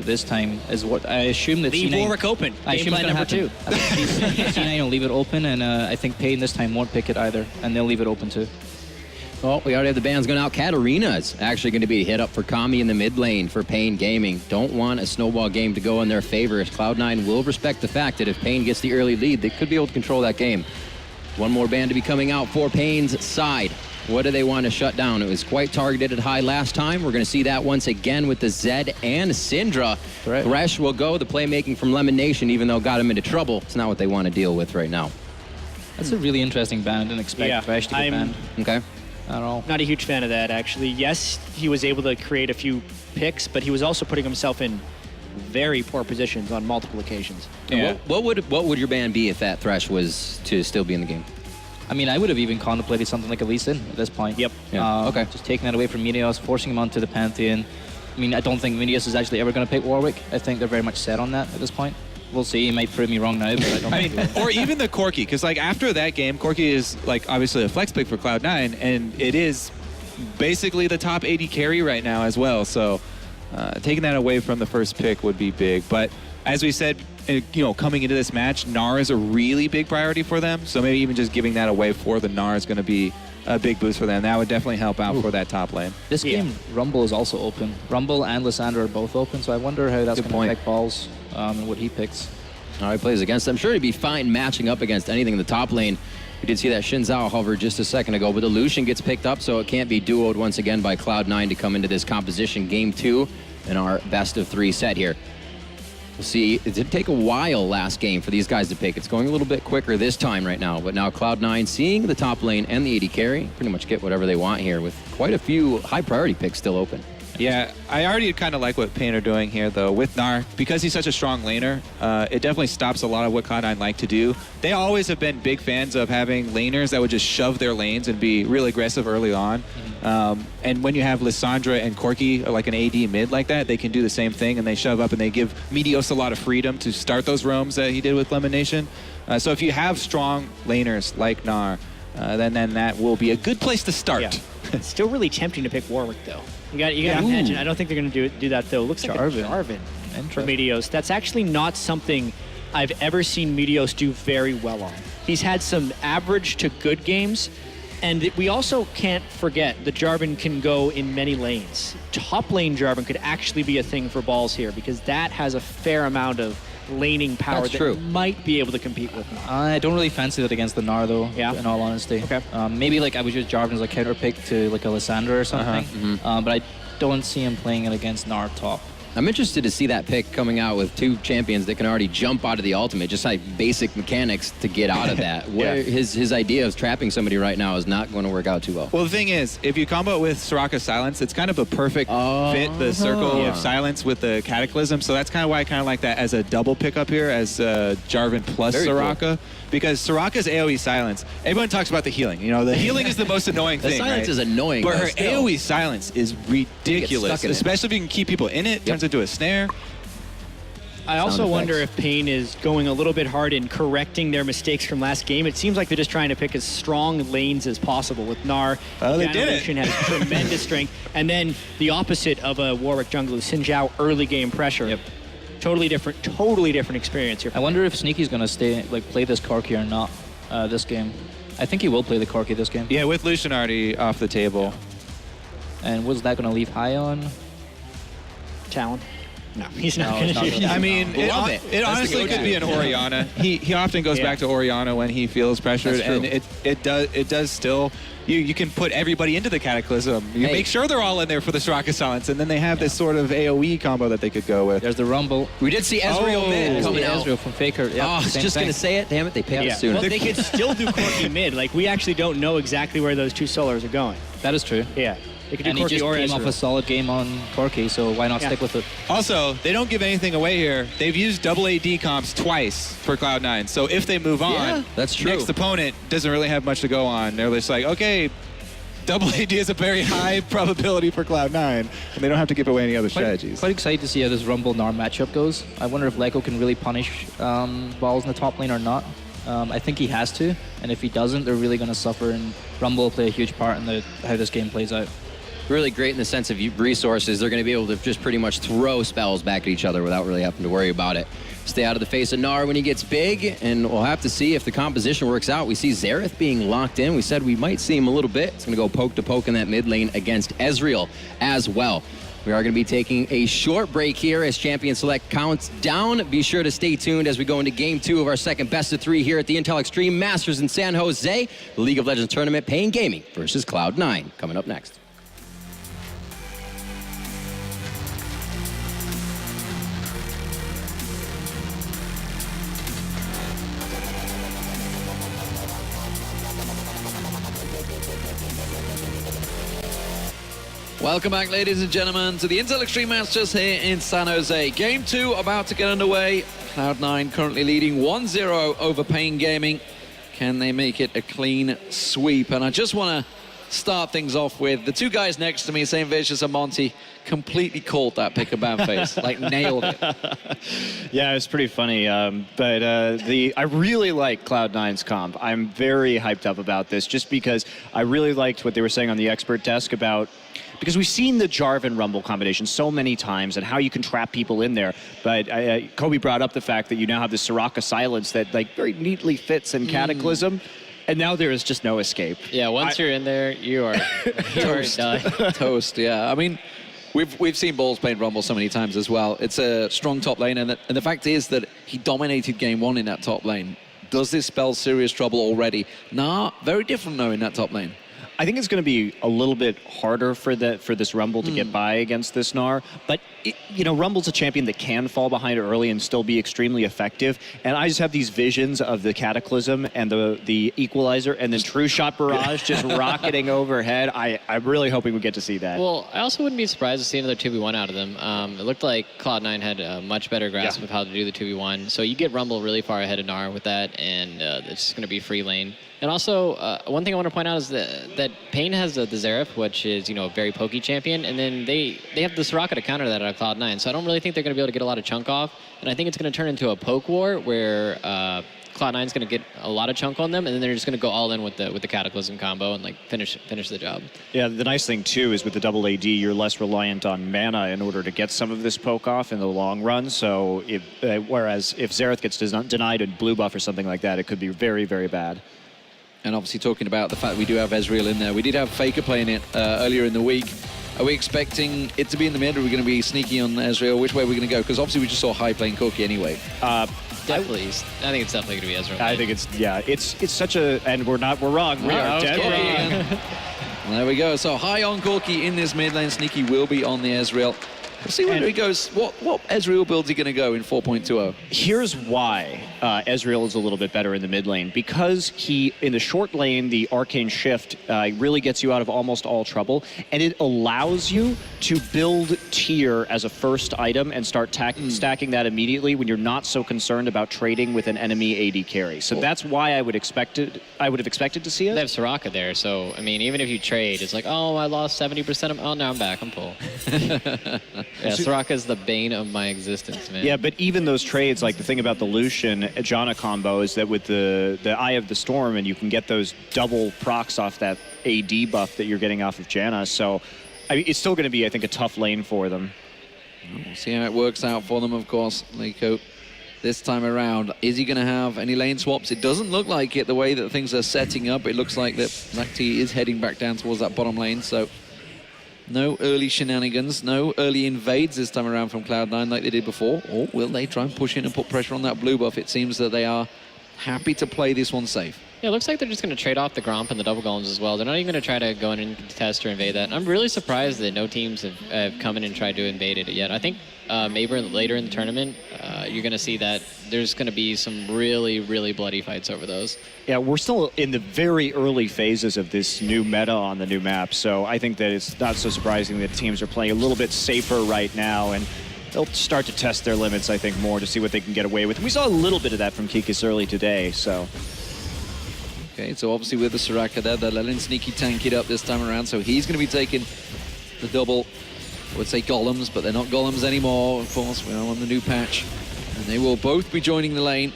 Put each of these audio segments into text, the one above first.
this time is what I assume that Leave Warwick open. I assume plan number 2. I think C9 will leave it open, and I think paiN this time won't pick it either, and they'll leave it open too. Well, we already have the bans going out. Katarina's actually going to be hit up for Kami in the mid lane for paiN Gaming. Don't want a snowball game to go in their favor, as Cloud9 will respect the fact that if paiN gets the early lead, they could be able to control that game. One more ban to be coming out for paiN's side. What do they want to shut down? It was quite targeted at high last time. We're going to see that once again with the Zed and Syndra. Right. Thresh will go. The playmaking from LemonNation, even though it got him into trouble, it's not what they want to deal with right now. That's a really interesting ban. I didn't expect Thresh to get banned. Okay. At all. Not a huge fan of that, actually. Yes, he was able to create a few picks, but he was also putting himself in very poor positions on multiple occasions. Yeah. What would your ban be if that Thresh was to still be in the game? I mean, I would have even contemplated something like a Lee Sin at this point. Yep. Yeah. Okay. Just taking that away from Meteos, forcing him onto the Pantheon. I mean, I don't think Meteos is actually ever going to pick Warwick. I think they're very much set on that at this point. We'll see. He might prove me wrong now, but I don't think he will. Or even the Corki, because like after that game, Corki is like obviously a flex pick for Cloud9, and it is basically the top AD carry right now as well. So taking that away from the first pick would be big. But as we said, coming into this match, Gnar is a really big priority for them. So maybe even just giving that away for the Gnar is going to be a big boost for them. That would definitely help out for that top lane. This game, Rumble is also open. Rumble and Lissandra are both open, so I wonder how that's going to affect Balls and what he picks. All right, plays against. I'm sure he'd be fine matching up against anything in the top lane. We did see that Xin Zhao hover just a second ago, but the Lucian gets picked up, so it can't be duoed once again by Cloud9 to come into this composition game 2 in our best of 3 set here. We'll see. It did take a while last game for these guys to pick. It's going a little bit quicker this time right now, but now Cloud9 seeing the top lane and the AD carry pretty much get whatever they want here with quite a few high priority picks still open. Yeah, I already kind of like what paiN are doing here, though, with Gnar. Because he's such a strong laner, it definitely stops a lot of what Cloud9 like to do. They always have been big fans of having laners that would just shove their lanes and be really aggressive early on. And when you have Lissandra and Corki, like an AD mid like that, they can do the same thing, and they shove up and they give Meteos a lot of freedom to start those roams that he did with LemonNation. So if you have strong laners like Gnar, then that will be a good place to start. Yeah. It's still really tempting to pick Warwick, though. You got to imagine. I don't think they're going to do that, though. It looks like a Jarvan for Meteos. That's actually not something I've ever seen Meteos do very well on. He's had some average to good games, and we also can't forget that Jarvan can go in many lanes. Top lane Jarvan could actually be a thing for Balls here, because that has a fair amount of laning power that might be able to compete with Gnar. I don't really fancy that against the Gnar, though, in all honesty. Okay. Maybe like I would use Jarvan as a counter pick to like a Lissandra or something, but I don't see him playing it against Gnar top. I'm interested to see that pick coming out with 2 champions that can already jump out of the ultimate, just like basic mechanics to get out of that. His idea of trapping somebody right now is not going to work out too well. Well, the thing is, if you combo it with Soraka Silence, it's kind of a perfect fit, the circle of silence with the Cataclysm. So that's kind of why I kind of like that as a double pickup here, as Jarvan plus Soraka. Cool. Because Soraka's AoE silence, everyone talks about the healing. You know, the healing is the most annoying thing. The silence is annoying. But her AoE silence is ridiculous, especially if you can keep people in it. Turns into a snare. I also wonder if paiN is going a little bit hard in correcting their mistakes from last game. It seems like they're just trying to pick as strong lanes as possible with Gnar. They did it. Lucian has tremendous strength. And then the opposite of a Warwick jungler, Xin Zhao, early game pressure. Yep. Totally different experience here. I wonder if Sneaky's going to play this Corki or not this game. I think he will play the Corki this game. Yeah, with Lucian already off the table. And was that going to leave high on? Talon? No, he's not going to do that. I mean, it honestly could be an Orianna. He often goes back to Orianna when he feels pressured, and it does still. You can put everybody into the Cataclysm. You make sure they're all in there for the Soraka Silence, and then they have this sort of AoE combo that they could go with. There's the Rumble. We did see Ezreal mid coming out. Ezreal from Faker. Yep, I was just going to say it. Damn it, they paid us sooner. Well, they could still do Corki mid. Like, we actually don't know exactly where those 2 solos are going. That is true. Yeah. They could do and Corki he just came off a solid game on Corki, so why not stick with it? Also, they don't give anything away here. They've used double AD comps twice for Cloud9, so if they move on, that's true. Next opponent doesn't really have much to go on. They're just like, okay, double AD is a very high probability for Cloud9, and they don't have to give away any other strategies. Quite excited to see how this Rumble Gnar matchup goes. I wonder if Leko can really punish Balls in the top lane or not. I think he has to, and if he doesn't, they're really going to suffer, and Rumble will play a huge part in how this game plays out. really great in the sense of resources. They're going to be able to just pretty much throw spells back at each other without really having to worry about it. Stay out of the face of Gnar when he gets big, and we'll have to see if the composition works out. We see SirT being locked in. We said we might see him a little bit. It's going to go poke to poke in that mid lane against Ezreal as well. We are going to be taking a short break here as Champion Select counts down. Be sure to stay tuned as we go into Game 2 of our second best of 3 here at the Intel Extreme Masters in San Jose. The League of Legends tournament, paiN Gaming versus Cloud9, coming up next. Welcome back, ladies and gentlemen, to the Intel Extreme Masters here in San Jose. Game 2 about to get underway. Cloud9 currently leading 1-0 over paiN Gaming. Can they make it a clean sweep? And I just want to start things off with the two guys next to me, St. Vicious and Monty, completely called that pick a bad face, like nailed it. Yeah, it was pretty funny. I really like Cloud9's comp. I'm very hyped up about this just because I really liked what they were saying on the expert desk about, because we've seen the Jarvan Rumble combination so many times and how you can trap people in there. But Kobe brought up the fact that you now have the Soraka silence that like very neatly fits in Cataclysm. And now there is just no escape. Yeah, once you're in there, you are done. Toast, yeah. I mean, we've seen Balls playing Rumble so many times as well. It's a strong top lane, and the fact is that he dominated game 1 in that top lane. Does this spell serious trouble already? Nah, very different though in that top lane. I think it's going to be a little bit harder for this Rumble to get by against this Gnar, but Rumble's a champion that can fall behind early and still be extremely effective. And I just have these visions of the Cataclysm and the Equalizer and then True Shot Barrage just rocketing overhead. I'm really hoping we get to see that. Well, I also wouldn't be surprised to see another 2v1 out of them. It looked like Cloud9 had a much better grasp of how to do the 2v1. So you get Rumble really far ahead of Gnar with that, and it's just going to be free lane. And also, one thing I want to point out is that paiN has the Xerath, which is, a very pokey champion, and then they have the Soraka to counter that out of Cloud9, so I don't really think they're going to be able to get a lot of chunk off, and I think it's going to turn into a poke war where Cloud9's going to get a lot of chunk on them, and then they're just going to go all in with the Cataclysm combo and finish the job. Yeah, the nice thing too is with the double AD, you're less reliant on mana in order to get some of this poke off in the long run. So whereas if Xerath gets denied a blue buff or something like that, it could be very, very bad. And obviously talking about the fact that we do have Ezreal in there. We did have Faker playing it earlier in the week. Are we expecting it to be in the mid, or are we going to be sneaky on Ezreal? Which way are we going to go? Because obviously we just saw high playing Corki anyway. Definitely. I think it's definitely going to be Ezreal. I think it's such a, and we're wrong. We are dead wrong. There we go. So high on Corki in this mid lane. Sneaky will be on the Ezreal. We'll see where he goes. What Ezreal build's he going to go in 4.20? Here's why Ezreal is a little bit better in the mid lane. Because in the short lane, the Arcane Shift really gets you out of almost all trouble. And it allows you to build tier as a first item and start stacking that immediately when you're not so concerned about trading with an enemy AD carry. So that's why I would have expected to see it. They have Soraka there, so, I mean, even if you trade, it's like, oh, I lost 70% of... Oh, now I'm back. I'm full. Yeah, Soraka's the bane of my existence, man. Yeah, but even those trades, like the thing about the Lucian Janna combo is that with the Eye of the Storm, and you can get those double procs off that AD buff that you're getting off of Janna. So I mean, it's still going to be, I think, a tough lane for them. We'll see how it works out for them, of course. Leko, this time around, is he going to have any lane swaps? It doesn't look like it, the way that things are setting up. It looks like that Lactea is heading back down towards that bottom lane, so no early shenanigans, no early invades this time around from Cloud9 like they did before. Or will they try and push in and put pressure on that blue buff? It seems that they are happy to play this one safe. Yeah, it looks like they're just going to trade off the Gromp and the double golems as well. They're not even going to try to go in and contest or invade that. And I'm really surprised that no teams have come in and tried to invade it yet. I think maybe later in the tournament, you're going to see that there's going to be some really, really bloody fights over those. Yeah, we're still in the very early phases of this new meta on the new map, so I think that it's not so surprising that teams are playing a little bit safer right now, and they'll start to test their limits, I think, more to see what they can get away with. We saw a little bit of that from Kikis early today, so... Okay, so obviously with the Soraka there, they're letting Sneaky tank it up this time around, so he's going to be taking the double, I would say golems, but they're not golems anymore, of course. We're on the new patch, and they will both be joining the lane.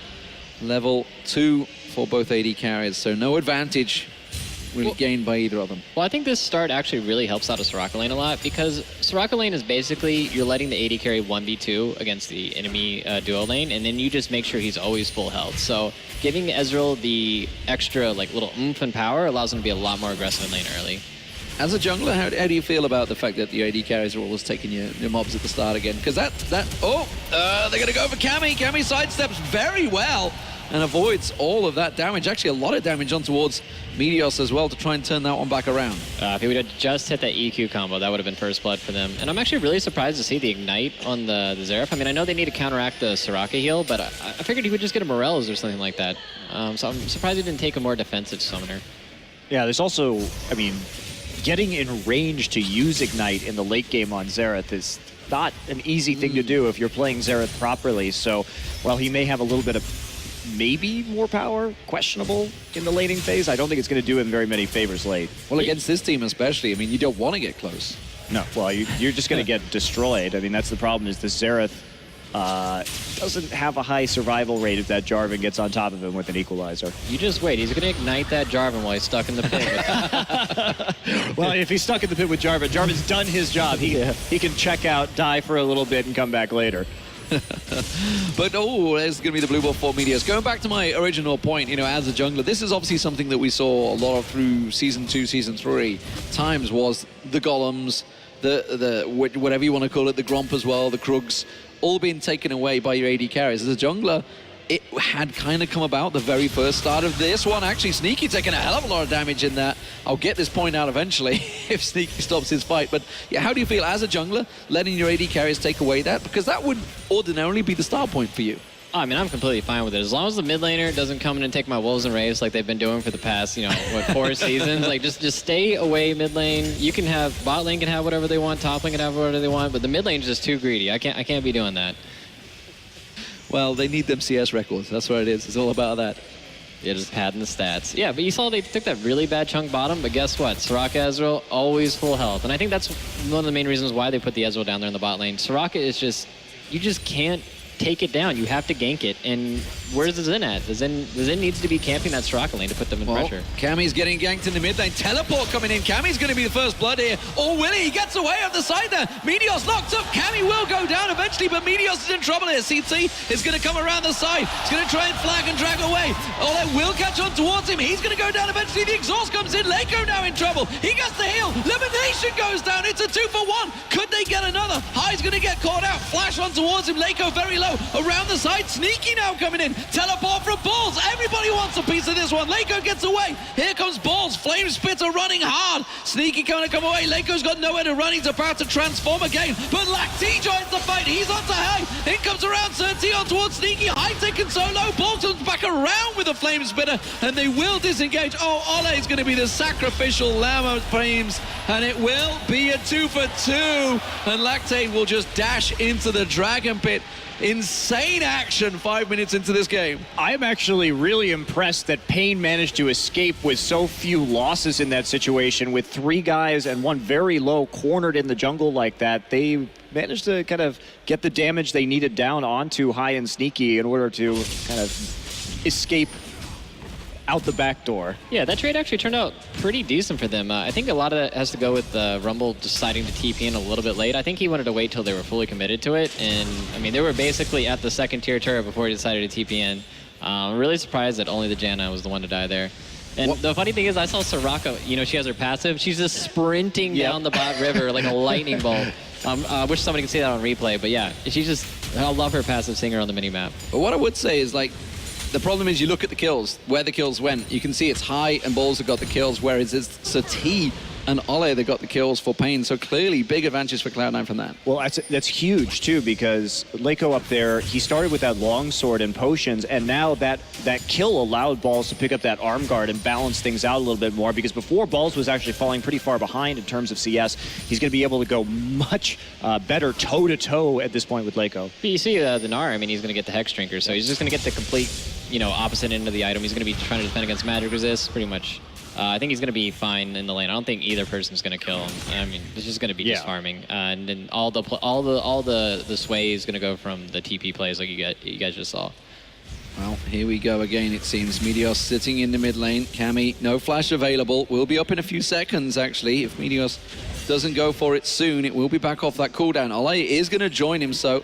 Level 2 for both AD carriers, so no advantage really gained by either of them. Well, I think this start actually really helps out a Soraka lane a lot because Soraka lane is basically you're letting the AD carry 1v2 against the enemy duo lane, and then you just make sure he's always full health. So giving Ezreal the extra like little oomph and power allows him to be a lot more aggressive in lane early. As a jungler, how do you feel about the fact that the AD carries are always taking your mobs at the start again? Because they're going to go for Cammy. Cammy sidesteps very well and avoids all of that damage. Actually, a lot of damage on towards Meteos as well to try and turn that one back around. If he would have just hit that EQ combo, that would have been first blood for them. And I'm actually really surprised to see the Ignite on the Xerath. I mean, I know they need to counteract the Soraka heal, but I figured he would just get a Morels or something like that. So I'm surprised he didn't take a more defensive summoner. Yeah, there's also, I mean, getting in range to use Ignite in the late game on Xerath is not an easy thing to do if you're playing Xerath properly. So while he may have a little bit of maybe more power, questionable in the laning phase, I don't think it's going to do him very many favors late. Well, against this team especially, I mean, you don't want to get close. No, well, you're just going to get destroyed. I mean, that's the problem is the Xerath doesn't have a high survival rate if that Jarvan gets on top of him with an equalizer. You just wait. He's going to ignite that Jarvan while he's stuck in the pit. Well, if he's stuck in the pit with Jarvan, Jarvan's done his job. He can check out, die for a little bit, and come back later. But, there's going to be the blue buff for Meteos. Going back to my original point, as a jungler, this is obviously something that we saw a lot of through Season 2, Season 3 times was the golems, the whatever you want to call it, the Gromp as well, the Krugs, all being taken away by your AD carries. As a jungler, it had kind of come about the very first start of this one. Actually, Sneaky taking a hell of a lot of damage in that. I'll get this point out eventually if Sneaky stops his fight. But yeah, how do you feel as a jungler letting your AD carries take away that? Because that would ordinarily be the start point for you. I mean, I'm completely fine with it. As long as the mid laner doesn't come in and take my Wolves and Raves like they've been doing for the past, 4 seasons. Like, just stay away mid lane. You can have, bot lane can have whatever they want, top lane can have whatever they want, but the mid lane is just too greedy. I can't be doing that. Well, they need them CS records. That's what it is. It's all about that. Yeah, just padding the stats. Yeah, but you saw they took that really bad chunk bottom, but guess what? Soraka Ezreal, always full health. And I think that's one of the main reasons why they put the Ezreal down there in the bot lane. Soraka is just, you just can't take it down. You have to gank it. And where's the Zen at? The Zen needs to be camping that Soraka lane to put them in pressure. Cammy's getting ganked in the mid lane. Teleport coming in. Cammy's going to be the first blood here. Or will he? He gets away on the side there. Meteos locked up. Cammy will go down eventually, but Meteos is in trouble here. SirT is going to come around the side. He's going to try and flag and drag away. Olleh will catch on towards him. He's going to go down eventually. The exhaust comes in. Leko now in trouble. He gets the heal. LemonNation goes down. It's a 2-for-1. Could they get another? High's going to get caught out. Flash on towards him. Leko very low. Around the side. Sneaky now coming in. Teleport from Balls. Everybody wants a piece of this one. Leko gets away. Here comes Balls. Flame Spitter running hard. Sneaky going to come away. Leko's got nowhere to run. He's about to transform again. But Lactea joins the fight. He's onto High. In comes around SirT on towards Sneaky. High taken so low. Balls comes back around with a Flame Spitter. And they will disengage. Oh, Olleh is going to be the sacrificial lamb of flames. And it will be a 2-for-2. And Lactea will just dash into the Dragon Pit. Insane action 5 minutes into this game. I'm actually really impressed that paiN managed to escape with so few losses in that situation with 3 guys and 1 very low cornered in the jungle like that. They managed to kind of get the damage they needed down onto High and Sneaky in order to kind of escape out the back door. Yeah, that trade actually turned out pretty decent for them. I think a lot of that has to go with Rumble deciding to TP in a little bit late. I think he wanted to wait till they were fully committed to it. And, I mean, they were basically at the 2nd tier turret before he decided to TP in. I'm really surprised that only the Janna was the one to die there. And the funny thing is, I saw Soraka, she has her passive. She's just sprinting down the bot river like a lightning bolt. I wish somebody could see that on replay. But, yeah, she's just, I love her passive seeing her on the minimap. But what I would say is, like, the problem is you look at the kills, where the kills went. You can see it's High and Balls have got the kills, whereas it's SirT and Olleh that got the kills for paiN. So clearly, big advantage for Cloud9 from that. Well, that's huge, too, because Leko up there, he started with that longsword and potions, and now that kill allowed Balls to pick up that arm guard and balance things out a little bit more, because before Balls was actually falling pretty far behind in terms of CS. He's going to be able to go much better toe-to-toe at this point with Leko. But you see the Gnar, I mean, he's going to get the Hex Drinker, so he's just going to get the complete, opposite end of the item. He's going to be trying to defend against magic resist, pretty much. I think he's going to be fine in the lane. I don't think either person's going to kill him. I mean, it's just going to be just farming, and then all the sway is going to go from the TP plays like you guys just saw. Well, here we go again, it seems. Meteos sitting in the mid lane. Cammy, no flash available. Will be up in a few seconds, actually. If Meteos doesn't go for it soon, it will be back off that cooldown. Olleh is going to join him, so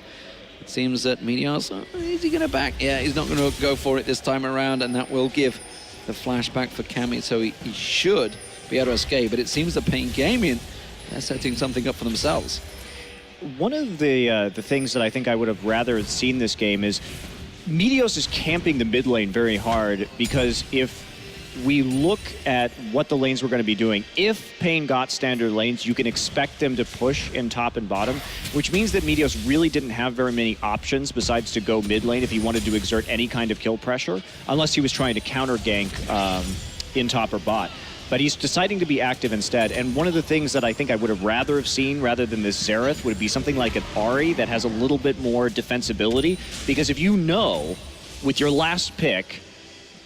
it seems that Meteos, is he going to back? Yeah, he's not going to go for it this time around, and that will give the flash back for Cammy, so he should be able to escape. But it seems that paiN Gaming, they're setting something up for themselves. One of the things that I think I would have rather seen this game is Meteos is camping the mid lane very hard, because if we look at what the lanes were going to be doing, if paiN got standard lanes, you can expect them to push in top and bottom, which means that Meteos really didn't have very many options besides to go mid lane if he wanted to exert any kind of kill pressure, unless he was trying to counter gank in top or bot. But he's deciding to be active instead. And one of the things that I think I would have rather have seen rather than this SirT would be something like an Ahri that has a little bit more defensibility. Because if you know, with your last pick,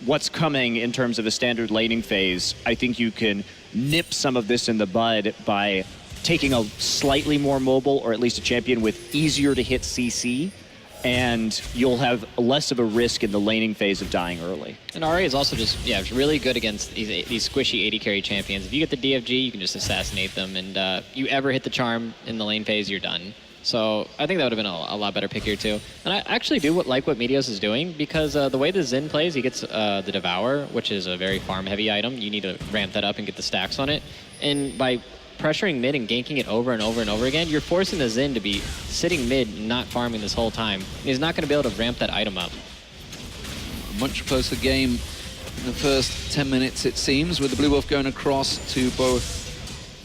what's coming in terms of a standard laning phase, I think you can nip some of this in the bud by taking a slightly more mobile, or at least a champion with easier to hit CC, and you'll have less of a risk in the laning phase of dying early. And Ahri is also just, really good against these squishy AD carry champions. If you get the DFG, you can just assassinate them, and you ever hit the charm in the lane phase, you're done. So I think that would have been a lot better pick here too. And I actually do like what Meteos is doing, because the way the Xin plays, he gets the Devour, which is a very farm-heavy item. You need to ramp that up and get the stacks on it. And by pressuring mid and ganking it over and over and over again, you're forcing the Xin to be sitting mid and not farming this whole time. He's not going to be able to ramp that item up. A much closer game in the first 10 minutes, it seems, with the Blue Wolf going across to both.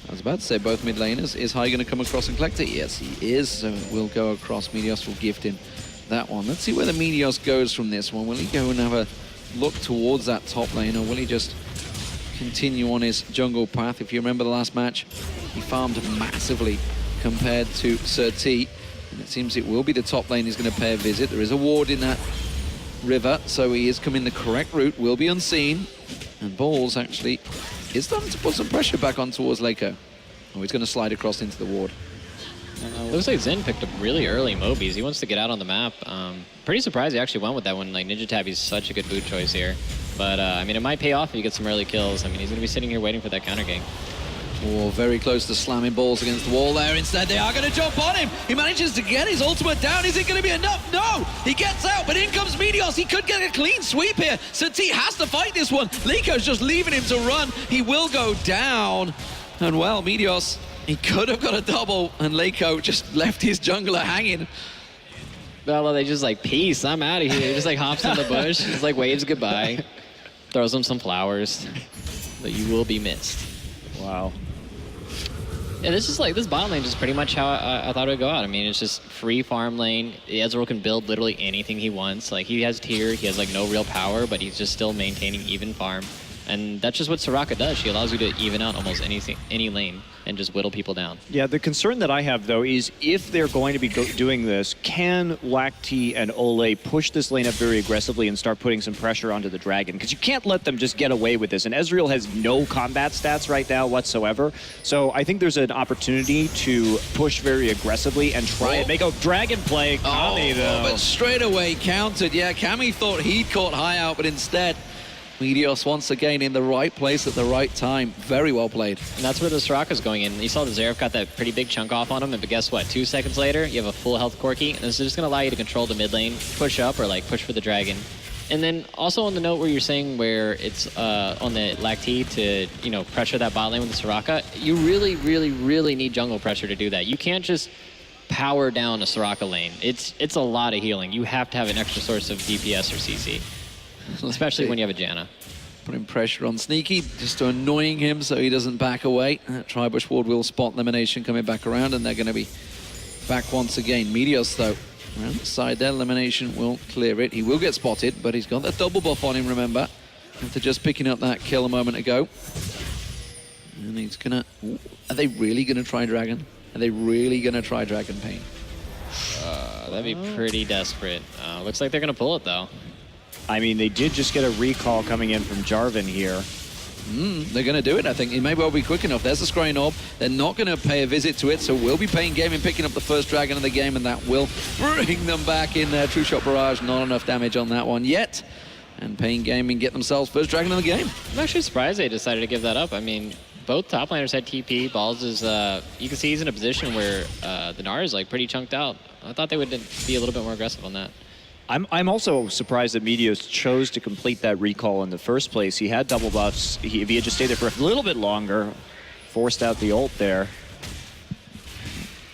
I was about to say both mid laners. Is High going to come across and collect it? Yes, he is. So we'll go across. Meteos will gift him that one. Let's see where the Meteos goes from this one. Will he go and have a look towards that top lane, or will he just continue on his jungle path? If you remember the last match, he farmed massively compared to SirT, and it seems it will be the top lane he's going to pay a visit. There is a ward in that river, so he is coming the correct route, will be unseen, and Balls actually is starting to put some pressure back on towards Leko. Oh, he's going to slide across into the ward. Looks like Xin picked up really early Mobies. He wants to get out on the map. Pretty surprised he actually went with that one. Like, Ninja Tabby's such a good boot choice here. But, I mean, it might pay off if you get some early kills. I mean, he's going to be sitting here waiting for that counter gank. Oh, very close to slamming Balls against the wall there. Instead, they are going to jump on him. He manages to get his ultimate down. Is it going to be enough? No! He gets out, but in comes Meteos. He could get a clean sweep here. SirT has to fight this one. Leko's just leaving him to run. He will go down. And, well, Meteos, he could have got a double, and Leko just left his jungler hanging. Well, they just like, peace, I'm out of here. He just like hops in the bush, just like waves goodbye, throws him some flowers, but you will be missed. Wow. Yeah, this bot lane is pretty much how I thought it would go out. I mean, it's just free farm lane. Ezreal can build literally anything he wants. Like, he has tier, he has like no real power, but he's just still maintaining even farm. And that's just what Soraka does. She allows you to even out almost any lane and just whittle people down. Yeah, the concern that I have, though, is if they're going to be doing this, can Lactea and Olleh push this lane up very aggressively and start putting some pressure onto the Dragon? Because you can't let them just get away with this. And Ezreal has no combat stats right now whatsoever. So I think there's an opportunity to push very aggressively and try and make a Dragon play. Kami, though. But straight away countered. Yeah, Kami thought he'd caught High out, but instead, Meteos once again in the right place at the right time. Very well played. And that's where the Soraka's going in. You saw the Xerath got that pretty big chunk off on him, but guess what? 2 seconds later, you have a full health Corki, and this is just going to allow you to control the mid lane, push up, or like push for the Dragon. And then also on the note where you're saying where it's on the Lactea to, you know, pressure that bot lane with the Soraka, you really, really, really need jungle pressure to do that. You can't just power down a Soraka lane. It's a lot of healing. You have to have an extra source of DPS or CC. Especially when you have a Janna. Putting pressure on Sneaky, just to annoying him so he doesn't back away. Tribush Ward will spot LemonNation coming back around, and they're going to be back once again. Meteos, though, around the side there. LemonNation will clear it. He will get spotted, but he's got that double buff on him, remember, after just picking up that kill a moment ago. And he's going to... Are they really going to try Dragon? Are they really going to try Dragon paiN? That'd be pretty desperate. Looks like they're going to pull it, though. I mean, they did just get a recall coming in from Jarvan here. They're going to do it, I think. It may well be quick enough. There's the scrying orb. They're not going to pay a visit to it, so we'll be paying Gaming, picking up the first dragon of the game, and that will bring them back in there. True Shot Barrage, not enough damage on that one yet. And paying Gaming get themselves first dragon of the game. I'm actually surprised they decided to give that up. I mean, both top laners had TP. Balls is, you can see he's in a position where the Gnar is like pretty chunked out. I thought they would be a little bit more aggressive on that. I'm also surprised that Meteos chose to complete that recall in the first place. He had double buffs. If he had just stayed there for a little bit longer, forced out the ult there.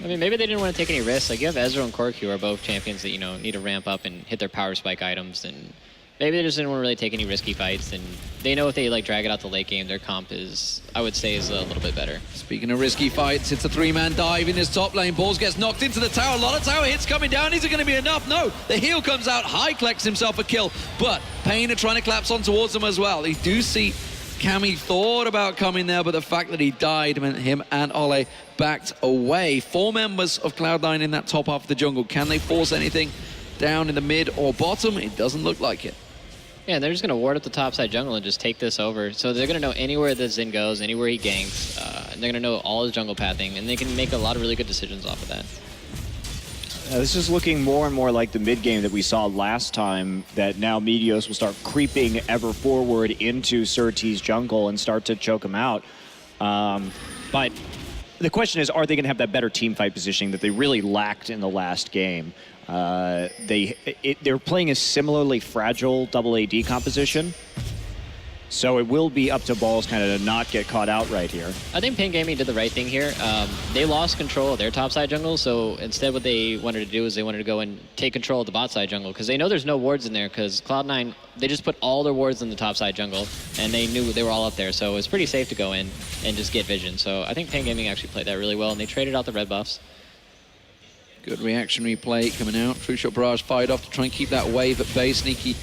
I mean, maybe they didn't want to take any risks. Like, you have Ezreal and Corki, who are both champions that, you know, need to ramp up and hit their power spike items. And maybe they just didn't want to really take any risky fights. And they know if they, like, drag it out the late game, their comp is, I would say, is a little bit better. Speaking of risky fights, it's a 3-man dive in this top lane. Balls gets knocked into the tower. A lot of tower hits coming down. Is it going to be enough? No. The heal comes out. High collects himself a kill. But paiN are trying to collapse on towards them as well. They do see Cammy thought about coming there, but the fact that he died meant him and Olleh backed away. 4 members of Cloud9 in that top half of the jungle. Can they force anything down in the mid or bottom? It doesn't look like it. Yeah, and they're just going to ward up the topside jungle and just take this over. So they're going to know anywhere that Xin goes, anywhere he ganks. And they're going to know all his jungle pathing, and they can make a lot of really good decisions off of that. This is looking more and more like the mid game that we saw last time, that now Meteos will start creeping ever forward into SirT's jungle and start to choke him out. But the question is, are they going to have that better team fight positioning that they really lacked in the last game? They're playing a similarly fragile double AD composition, so it will be up to Balls kind of to not get caught out right here. I think paiN Gaming did the right thing here. They lost control of their topside jungle, so instead what they wanted to do is they wanted to go and take control of the bot side jungle, because they know there's no wards in there, because Cloud9, they just put all their wards in the topside jungle, and they knew they were all up there, so it was pretty safe to go in and just get vision. So I think paiN Gaming actually played that really well, and they traded out the red buffs. Good reactionary play coming out. True Shot Barrage fired off to try and keep that wave at bay. Sneaky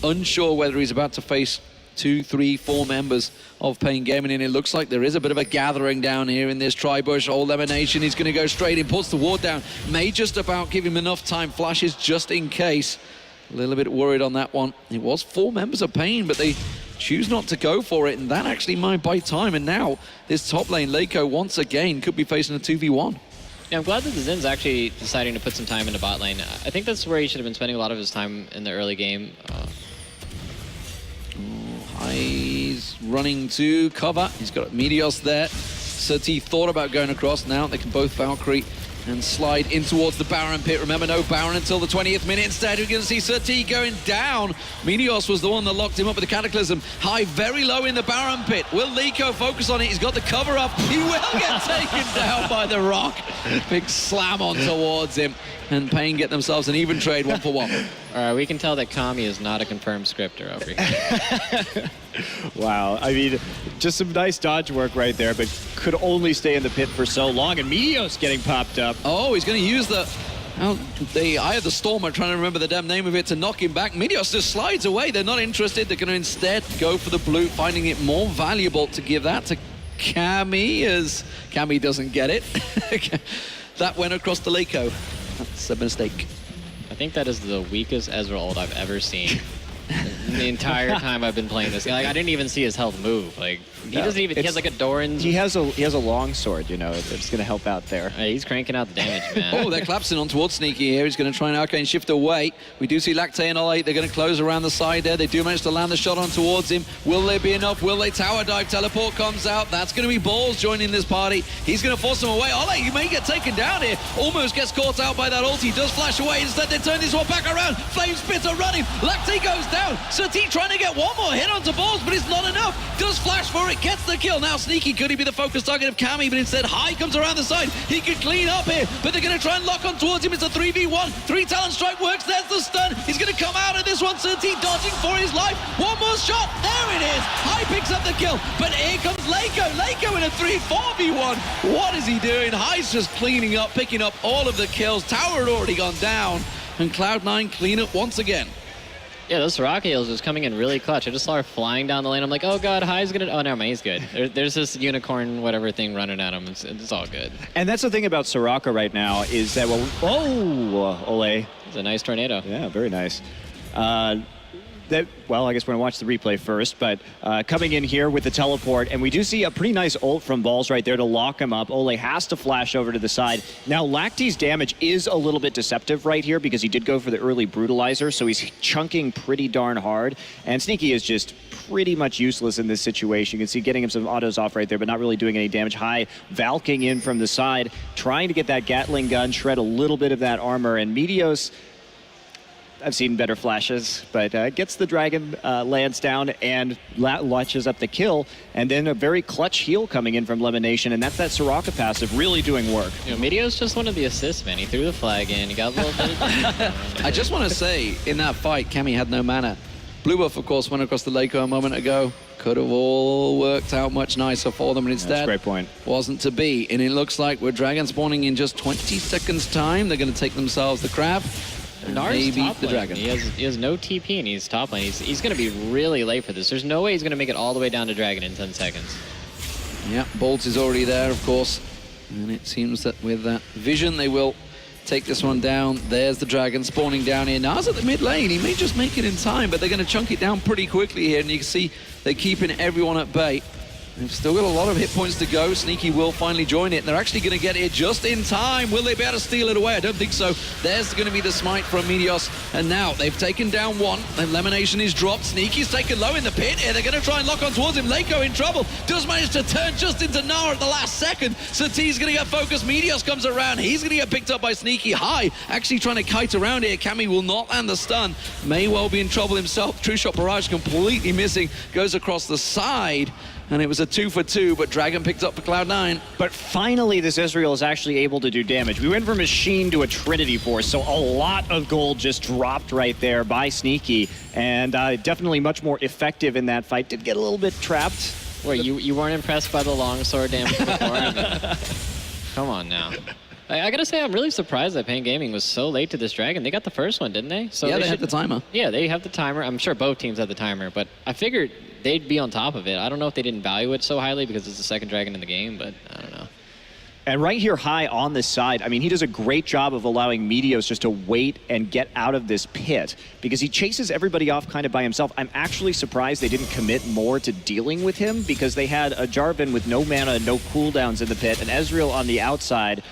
unsure whether he's about to face 2, 3, 4 members of paiN Gaming, and it looks like there is a bit of a gathering down here in this tri-bush. LemonNation is going to go straight in, puts the ward down. May just about give him enough time. Flashes just in case. A little bit worried on that one. It was 4 members of paiN, but they choose not to go for it, and that actually might buy time. And now this top lane, Leko, once again, could be facing a 2v1. Yeah, I'm glad that the Zin's actually deciding to put some time into bot lane. I think that's where he should have been spending a lot of his time in the early game. He's running to cover. He's got Meteos there. SirT thought about going across. Now they can both Valkyrie and slide in towards the Baron pit. Remember, no Baron until the 20th minute. Instead, we're going to see SirT going down. Meteos was the one that locked him up with the Cataclysm. High very low in the Baron pit. Will Leko focus on it? He's got the cover up. He will get taken down by the rock. Big slam on towards him. And paiN get themselves an even trade, 1-for-1. All right, we can tell that Kami is not a confirmed scripter over here. Wow, I mean, just some nice dodge work right there, but could only stay in the pit for so long, and Meteos getting popped up. Oh, he's going to use the Eye of the Storm. I'm trying to remember the damn name of it to knock him back. Meteos just slides away. They're not interested. They're going to instead go for the blue, finding it more valuable to give that to Cammy, as Cammy doesn't get it. That went across the Leko. That's a mistake. I think that is the weakest Ezreal ult I've ever seen. The entire time I've been playing this. Like, I didn't even see his health move. Like, he doesn't even. He has like a Doran's. He has a long sword. You know, it's going to help out there. He's cranking out the damage, man. Oh, they're collapsing on towards Sneaky here. He's going to try and arcane shift away. We do see Lactea and Olleh. They're going to close around the side there. They do manage to land the shot on towards him. Will there be enough? Will they tower dive? Teleport comes out. That's going to be Balls joining this party. He's going to force him away. Olleh, you may get taken down here. Almost gets caught out by that ult. He does flash away. Instead, they turn this one back around. Flame Spits are running. Lactea goes down. SirT trying to get one more hit onto Balls, but it's not enough. Does flash for it. Gets the kill. Now Sneaky, could he be the focus target of Cammy, but instead High comes around the side. He could clean up here, but they're going to try and lock on towards him. It's a 3v1. 3 talent strike works. There's the stun. He's going to come out of this one. SirT dodging for his life. One more shot. There it is. High picks up the kill, but here comes Leko. Leko in a 3-4v1. What is he doing? High's just cleaning up, picking up all of the kills. Tower had already gone down, and Cloud9 clean up once again. Yeah, those Soraka heals was coming in really clutch. I just saw her flying down the lane. I'm like, oh god, High's gonna. Oh, never mind, he's good. There's this unicorn whatever thing running at him. It's all good. And that's the thing about Soraka right now is that Olleh. It's a nice tornado. Yeah, very nice. Well, I guess we're going to watch the replay first, but coming in here with the teleport, and we do see a pretty nice ult from Balls right there to lock him up. Olleh has to flash over to the side. Now, Lactea's damage is a little bit deceptive right here because he did go for the early brutalizer, so he's chunking pretty darn hard. And Sneaky is just pretty much useless in this situation. You can see getting him some autos off right there, but not really doing any damage. High valking in from the side, trying to get that Gatling gun, shred a little bit of that armor, and Meteos, I've seen better flashes, but gets the dragon lance down and launches up the kill, and then a very clutch heal coming in from LemonNation, and that's that Soraka passive really doing work. You know, Meteos just wanted the assist, man. He threw the flag in, he got a little bit of I just want to say, in that fight, Cammy had no mana. Blue buff, of course, went across the Leko a moment ago. Could have all worked out much nicer for them, and instead, that's a great point. Wasn't to be. And it looks like we're dragon spawning in just 20 seconds time. They're going to take themselves the crab. Nars Maybe top the lane. dragon. He has no TP and he's top lane. He's going to be really late for this. There's no way he's going to make it all the way down to dragon in 10 seconds. Yeah, Bolt is already there, of course. And it seems that with that vision, they will take this one down. There's the dragon spawning down here. Nars at the mid lane. He may just make it in time, but they're going to chunk it down pretty quickly here. And you can see they're keeping everyone at bay. They've still got a lot of hit points to go. Sneaky will finally join it. And they're actually going to get it just in time. Will they be able to steal it away? I don't think so. There's going to be the smite from Meteos. And now they've taken down one. And LemonNation is dropped. Sneaky's taken low in the pit here. They're going to try and lock on towards him. Leko in trouble. Does manage to turn just into Nara at the last second. SirT's going to get focused. Meteos comes around. He's going to get picked up by Sneaky. High actually trying to kite around here. Cammy will not land the stun. May well be in trouble himself. True Shot Barrage completely missing. Goes across the side. And it was a 2-for-2, but Dragon picked up for Cloud9. But finally, this Ezreal is actually able to do damage. We went from Machine to a Trinity Force, so a lot of gold just dropped right there by Sneaky, and definitely much more effective in that fight. Did get a little bit trapped. Wait, you weren't impressed by the longsword damage before? I mean, come on now. I gotta say, I'm really surprised that paiN Gaming was so late to this dragon. They got the first one, didn't they? So yeah, they had the timer. Yeah, they have the timer. I'm sure both teams had the timer, but I figured they'd be on top of it. I don't know if they didn't value it so highly because it's the second dragon in the game, but I don't know. And right here high on the side, I mean, he does a great job of allowing Meteos just to wait and get out of this pit because he chases everybody off kind of by himself. I'm actually surprised they didn't commit more to dealing with him because they had a Jarvan with no mana, no cooldowns in the pit, and Ezreal on the outside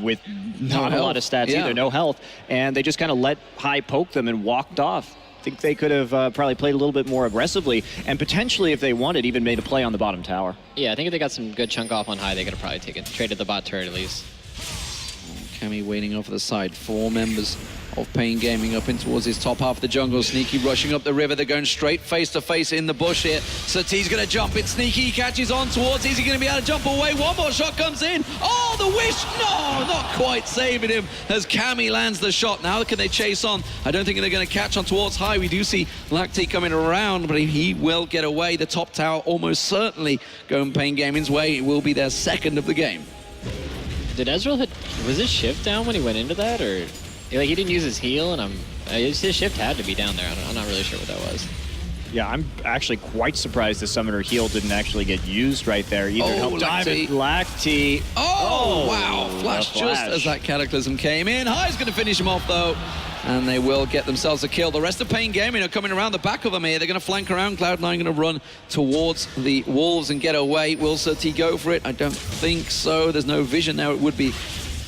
with not a lot of stats either, no health, and they just kind of let High poke them and walked off. I think they could have probably played a little bit more aggressively and potentially, if they wanted, even made a play on the bottom tower. Yeah, I think if they got some good chunk off on High, they could have probably traded the bot turret at least. Cammy waiting off the side. 4 members of paiN Gaming up in towards his top half of the jungle. Sneaky rushing up the river. They're going straight face to face in the bush here. SirT's going to jump it. Sneaky catches on towards. Is he going to be able to jump away? One more shot comes in. Oh, the wish! No, not quite saving him as Cammy lands the shot. Now can they chase on? I don't think they're going to catch on towards High. We do see Lactea coming around, but he will get away. The top tower almost certainly going paiN Gaming's way. It will be their second of the game. Did Ezreal was his shift down when he went into that, or like he didn't use his heal? And his shift had to be down there. I'm not really sure what that was. Yeah, I'm actually quite surprised the summoner heal didn't actually get used right there either. Oh, Lactea. Oh, wow. Flash just as that Cataclysm came in. High's going to finish him off, though. And they will get themselves a kill. The rest of paiN Gaming are coming around the back of them here. They're going to flank around. Cloud9 going to run towards the wolves and get away. Will SirT go for it? I don't think so. There's no vision now. It would be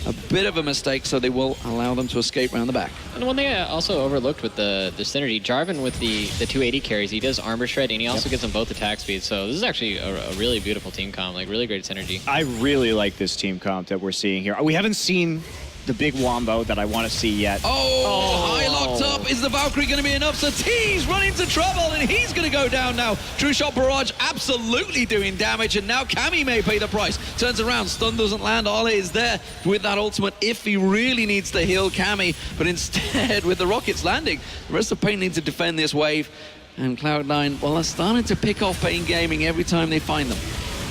a bit of a mistake, so they will allow them to escape around the back. And one thing I also overlooked with the synergy, Jarvan with the 280 carries, he does armor shred, and he also gives them both attack speed. So this is actually a really beautiful team comp, like really great synergy. I really like this team comp that we're seeing here. We haven't seen the big wombo that I want to see yet. High locked up. Is the Valkyrie going to be enough? SirT's running into trouble, and he's going to go down now. True Shot Barrage absolutely doing damage, and now Cammy may pay the price. Turns around, stun doesn't land. Olleh is there with that ultimate if he really needs to heal Cammy, but instead, with the rockets landing, the rest of paiN needs to defend this wave, and Cloud9, well, they're starting to pick off paiN Gaming every time they find them.